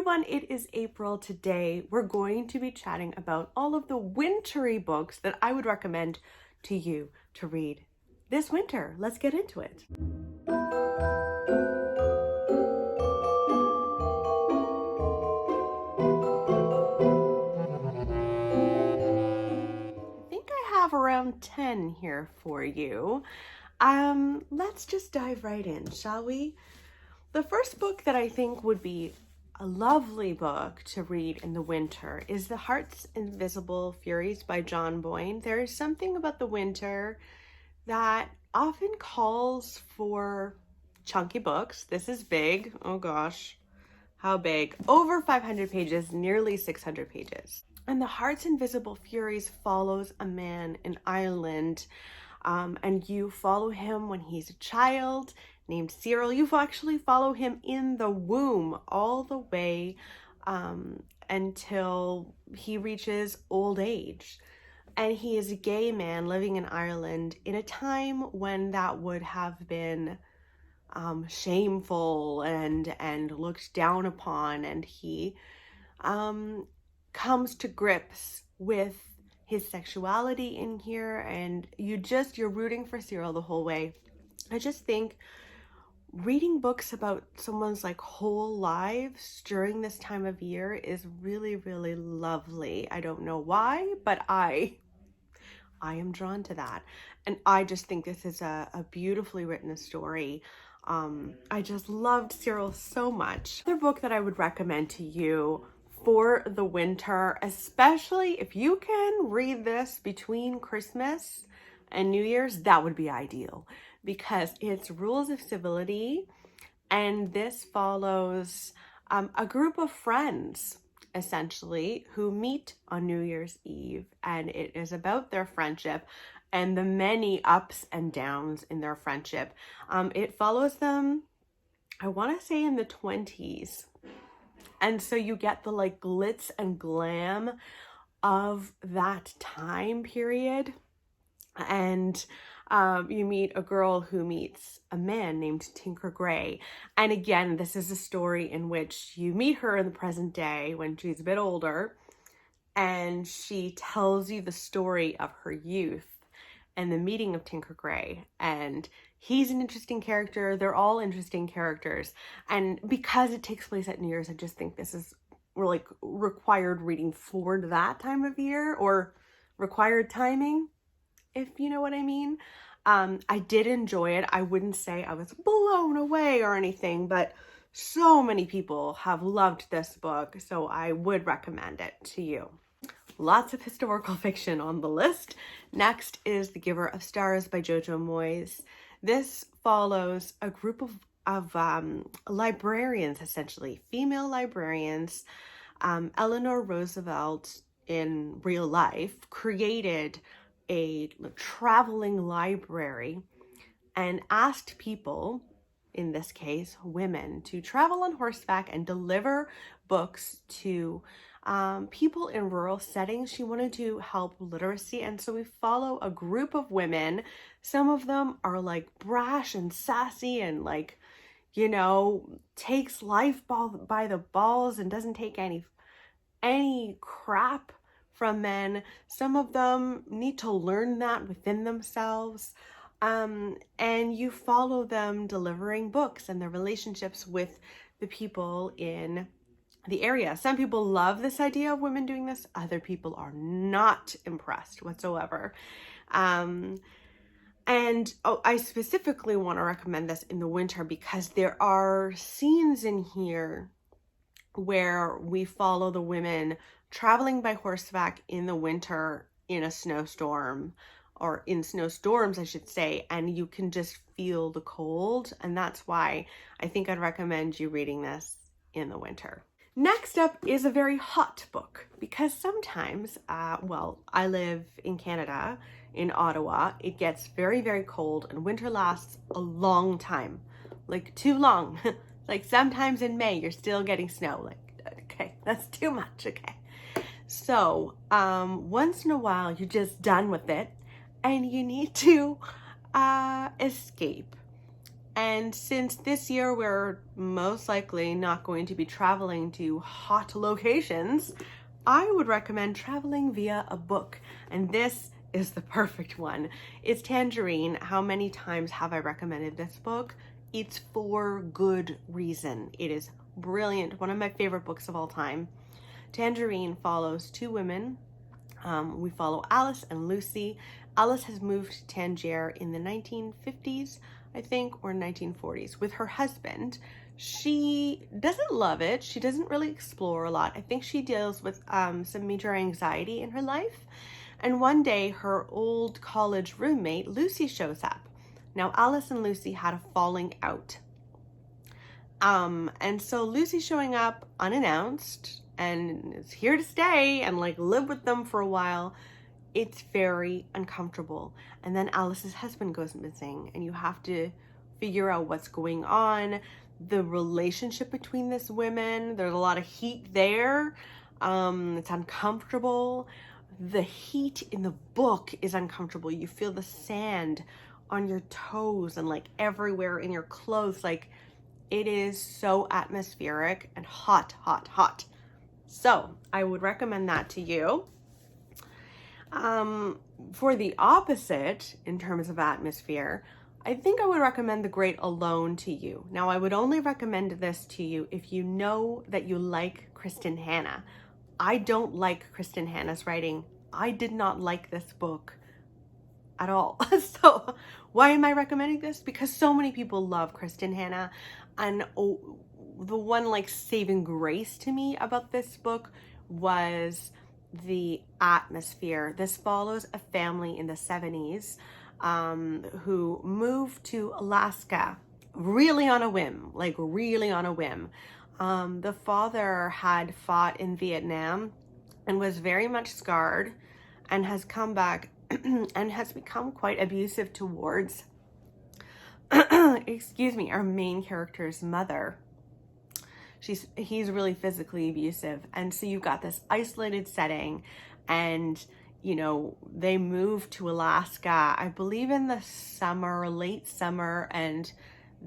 everyone, it is April. Today we're going to be chatting about all of the wintry books that I would recommend to you to read this winter. Let's get into it. I think I have around 10 here for you. Let's just dive right in, shall we? The first book that I think would be a lovely book to read in the winter is The Heart's Invisible Furies by John Boyne. There is something about the winter that often calls for chunky books. This is big. Oh gosh, how big? Over 500 pages, nearly 600 pages. And The Heart's Invisible Furies follows a man in Ireland, and you follow him when he's a child named Cyril. You actually follow him in the womb all the way until he reaches old age. And he is a gay man living in Ireland in a time when that would have been shameful and looked down upon. And he comes to grips with his sexuality in here, and you're rooting for Cyril the whole way. I just think reading books about someone's whole lives during this time of year is really, really lovely. I don't know why, but I am drawn to that. And I just think this is a beautifully written story. I just loved Cyril so much. Another book that I would recommend to you for the winter, especially if you can read this between Christmas and New Year's, that would be ideal, because it's Rules of Civility, and this follows a group of friends essentially who meet on New Year's Eve, and it is about their friendship and the many ups and downs in their friendship. It follows them, I want to say, in the 20s, and so you get the glitz and glam of that time period. And you meet a girl who meets a man named Tinker Gray. And again, this is a story in which you meet her in the present day when she's a bit older, and she tells you the story of her youth and the meeting of Tinker Gray. And he's an interesting character. They're all interesting characters. And because it takes place at New Year's, I just think this is required reading for that time of year, or required timing, if you know what I mean. I did enjoy it. I wouldn't say I was blown away or anything, but so many people have loved this book, so I would recommend it to you. Lots of historical fiction on the list. Next is The Giver of Stars by Jojo Moyes. This follows a group of librarians, essentially female librarians. Eleanor Roosevelt in real life created a traveling library and asked people, in this case women, to travel on horseback and deliver books to people in rural settings. She wanted to help literacy, and so we follow a group of women. Some of them are brash and sassy and takes life by the balls and doesn't take any crap from men. Some of them need to learn that within themselves. And you follow them delivering books and their relationships with the people in the area. Some people love this idea of women doing this. Other people are not impressed whatsoever. And I specifically want to recommend this in the winter because there are scenes in here where we follow the women traveling by horseback in the winter in a snowstorm, or in snowstorms, I should say, and you can just feel the cold. And that's why I think I'd recommend you reading this in the winter. Next up is a very hot book, because sometimes, I live in Canada, in Ottawa. It gets very, very cold, and winter lasts a long time, too long. Sometimes in May, you're still getting snow. Okay, that's too much, okay. So once in a while, you're just done with it, and you need to escape. And since this year we're most likely not going to be traveling to hot locations, I would recommend traveling via a book. And this is the perfect one. It's Tangerine. How many times have I recommended this book? It's for good reason. It is brilliant. One of my favorite books of all time. Tangerine follows two women. We follow Alice and Lucy. Alice has moved to Tangier in the 1950s, I think, or 1940s with her husband. She doesn't love it. She doesn't really explore a lot. I think she deals with some major anxiety in her life. And one day her old college roommate, Lucy, shows up. Now, Alice and Lucy had a falling out. And so Lucy's showing up unannounced and is here to stay and like live with them for a while. It's very uncomfortable. And then Alice's husband goes missing and you have to figure out what's going on. The relationship between these women, there's a lot of heat there. It's uncomfortable. The heat in the book is uncomfortable. You feel the sand on your toes and like everywhere in your clothes. Like, it is so atmospheric and hot, hot, hot. So I would recommend that to you. For the opposite, in terms of atmosphere, I think I would recommend The Great Alone to you. Now, I would only recommend this to you if you know that you like Kristen Hanna. I don't like Kristen Hanna's writing. I did not like this book at all. So why am I recommending this? Because so many people love Kristen Hanna. And the one like saving grace to me about this book was the atmosphere. This follows a family in the 70s who moved to Alaska really on a whim, like really on a whim. The father had fought in Vietnam and was very much scarred and has come back and has become quite abusive towards excuse me, our main character's mother. He's really physically abusive. And so you've got this isolated setting and, you know, they moved to Alaska, I believe in the summer, late summer, and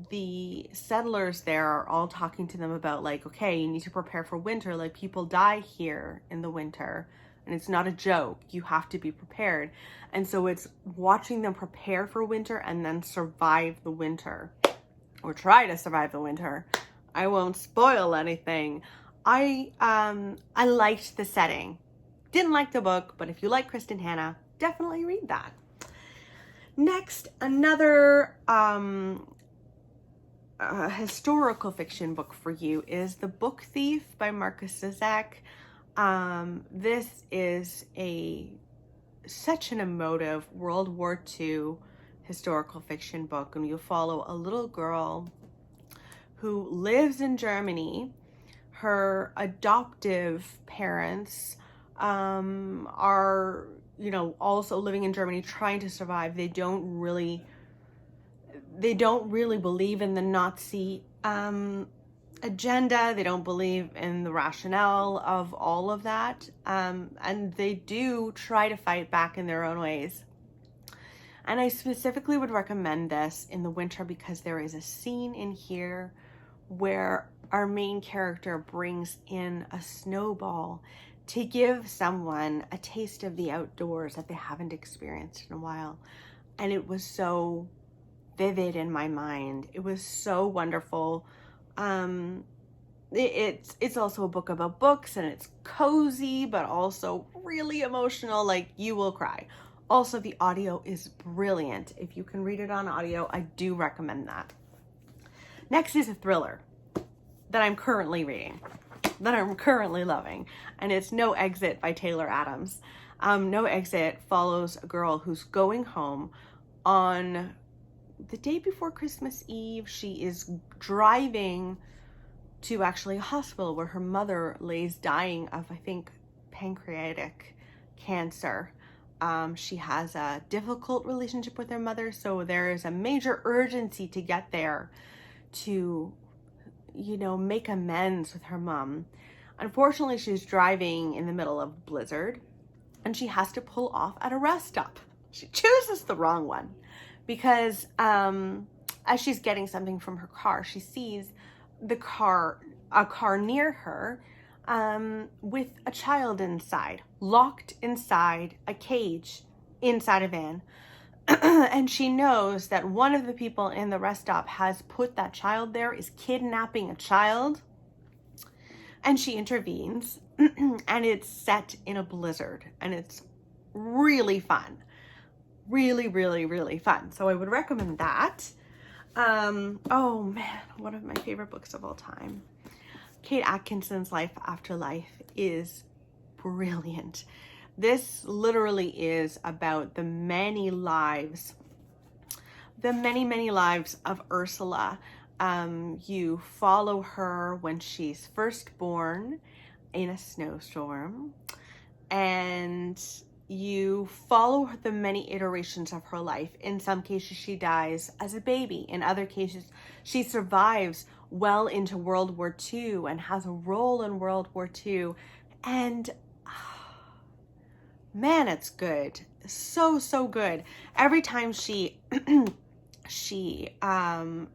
the settlers there are all talking to them about like, okay, you need to prepare for winter. Like, people die here in the winter and it's not a joke. You have to be prepared. And so it's watching them prepare for winter and then survive the winter, or try to survive the winter. I won't spoil anything. I liked the setting. Didn't like the book, but if you like Kristen Hanna, definitely read that. Next, another historical fiction book for you is The Book Thief by Marcus Zizek. This is such an emotive World War II historical fiction book, and you follow a little girl who lives in Germany. Her adoptive parents are, you know, also living in Germany, trying to survive. They don't really believe in the Nazi agenda. They don't believe in the rationale of all of that. And they do try to fight back in their own ways. And I specifically would recommend this in the winter because there is a scene in here where our main character brings in a snowball to give someone a taste of the outdoors that they haven't experienced in a while. And it was so vivid in my mind. It was so wonderful. It's also a book about books, and it's cozy, but also really emotional. Like, you will cry. Also, the audio is brilliant. If you can read it on audio, I do recommend that. Next is a thriller that I'm currently reading, that I'm currently loving, and it's No Exit by Taylor Adams. No Exit follows a girl who's going home on the day before Christmas Eve. She is driving to actually a hospital where her mother lays dying of, I think, pancreatic cancer. She has a difficult relationship with her mother, so there is a major urgency to get there to, you know, make amends with her mom. Unfortunately, she's driving in the middle of a blizzard and she has to pull off at a rest stop. She chooses the wrong one because as she's getting something from her car, she sees a car near her with a child inside, locked inside a cage inside a van. And she knows that one of the people in the rest stop has put that child there, is kidnapping a child. And she intervenes, and it's set in a blizzard, and it's really fun. Really, really, really fun. So I would recommend that. Oh man, one of my favorite books of all time. Kate Atkinson's Life After Life is brilliant. This literally is about the many lives of Ursula. You follow her when she's first born in a snowstorm, and you follow the many iterations of her life. In some cases, she dies as a baby. In other cases, she survives well into World War II and has a role in World War II. And man, it's good. So, so good. Every time she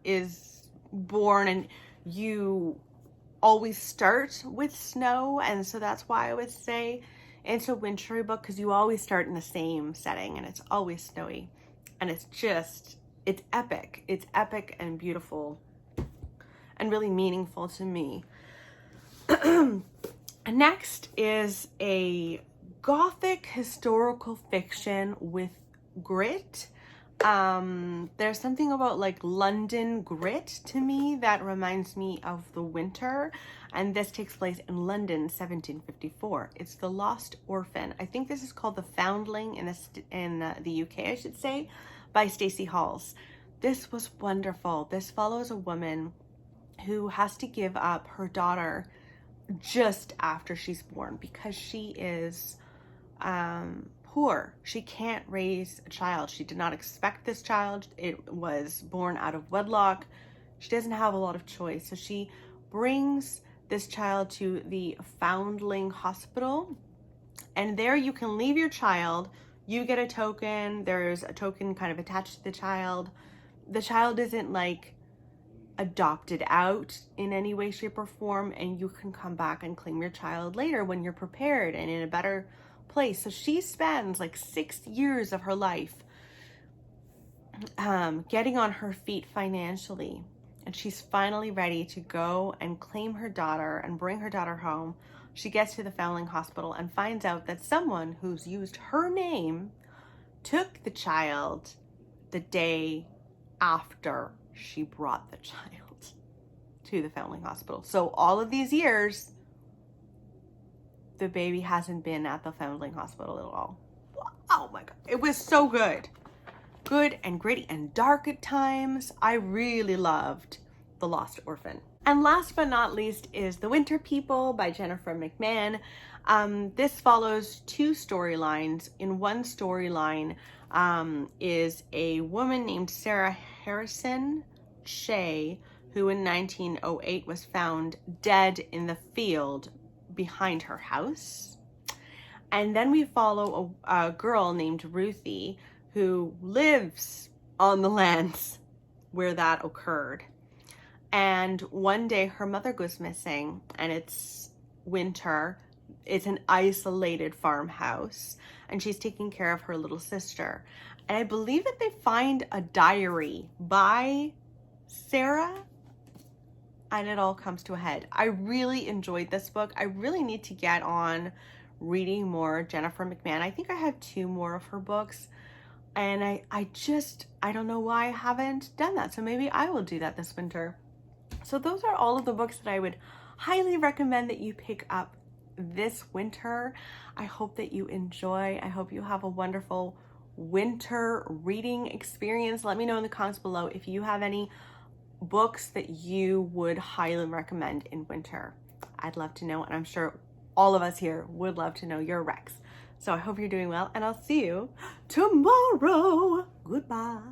is born, and you always start with snow, and so that's why I would say it's a wintry book, because you always start in the same setting and it's always snowy, and it's epic. It's epic and beautiful and really meaningful to me. Next is a gothic historical fiction with grit. There's something about like London grit to me that reminds me of the winter, and this takes place in London, 1754. It's The Lost Orphan. I think this is called The Foundling in the UK, I should say, by Stacey Halls. This was wonderful. This follows a woman who has to give up her daughter just after she's born because she is poor. She can't raise a child. She did not expect this child. It was born out of wedlock. She doesn't have a lot of choice. So she brings this child to the Foundling Hospital, and there you can leave your child. You get a token. There's a token kind of attached to the child. The child isn't like adopted out in any way, shape, or form, and you can come back and claim your child later when you're prepared and in a better place. So she spends like 6 years of her life getting on her feet financially, and she's finally ready to go and claim her daughter and bring her daughter home. She gets to the Foundling Hospital and finds out that someone who's used her name took the child the day after she brought the child to the Foundling Hospital. So all of these years, the baby hasn't been at the Foundling Hospital at all. Oh my God. It was so good. Good and gritty and dark at times. I really loved The Lost Orphan. And last but not least is The Winter People by Jennifer McMahon. This follows two storylines. In one storyline is a woman named Sarah Harrison Shea, who in 1908 was found dead in the field behind her house. And then we follow a girl named Ruthie who lives on the lands where that occurred. And one day her mother goes missing, and it's winter. It's an isolated farmhouse, and she's taking care of her little sister. And I believe that they find a diary by Sarah, and it all comes to a head. I really enjoyed this book. I really need to get on reading more Jennifer McMahon. I think I have 2 more of her books, and I don't know why I haven't done that. So maybe I will do that this winter. So those are all of the books that I would highly recommend that you pick up this winter. I hope that you enjoy. I hope you have a wonderful winter reading experience. Let me know in the comments below if you have any books that you would highly recommend in winter. I'd love to know, and I'm sure all of us here would love to know your recs. So I hope you're doing well, and I'll see you tomorrow. Goodbye.